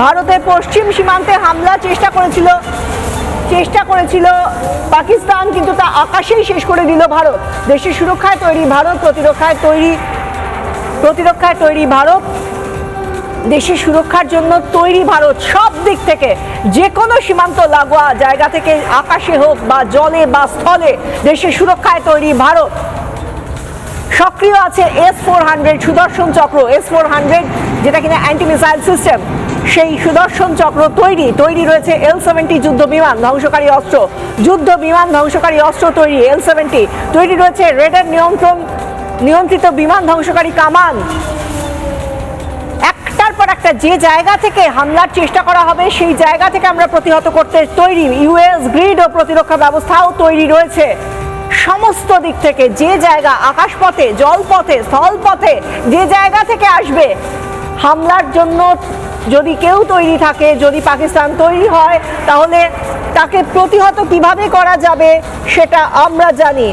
ভারতের পশ্চিম সীমান্তে হামলার চেষ্টা করেছিল পাকিস্তান, কিন্তু তা আকাশেই শেষ করে দিল ভারত। দেশের সুরক্ষায় তৈরি ভারত, প্রতিরক্ষায় তৈরি ভারত, দেশের সুরক্ষার জন্য তৈরি ভারত। সব দিক থেকে, যে কোনো সীমান্ত লাগোয়া জায়গা থেকে, আকাশে হোক বা জলে বা স্থলে, দেশের সুরক্ষায় তৈরি ভারত। সক্রিয় আছে S-400 সুদর্শন চক্র, S-400 যেটা কিনা অ্যান্টি মিসাইল সিস্টেম, সেই সুদর্শন চক্র তৈরি রয়েছে L-70 যুদ্ধ বিমান ধ্বংসকারী অস্ত্র তৈরি L-70 তৈরি রয়েছে রেডার নিয়ন্ত্রিত বিমান ধ্বংসকারী কামান। একটার পর একটা যে জায়গা থেকে হামলার চেষ্টা করা হবে সেই জায়গা থেকে আমরা প্রতিহত করতে তৈরি। ইউএস গ্রিড ও প্রতিরক্ষা ব্যবস্থাও তৈরি রয়েছে। সমস্ত দিক থেকে যে জায়গা, আকাশপথে, জলপথে, স্থলপথে, যে জায়গা থেকে আসবে হামলার জন্য, যদি কেউ তৈরি থাকে, যদি পাকিস্তান তৈরি হয়, তাহলে তাকে প্রতিহত কিভাবে করা যাবে সেটা আমরা জানি।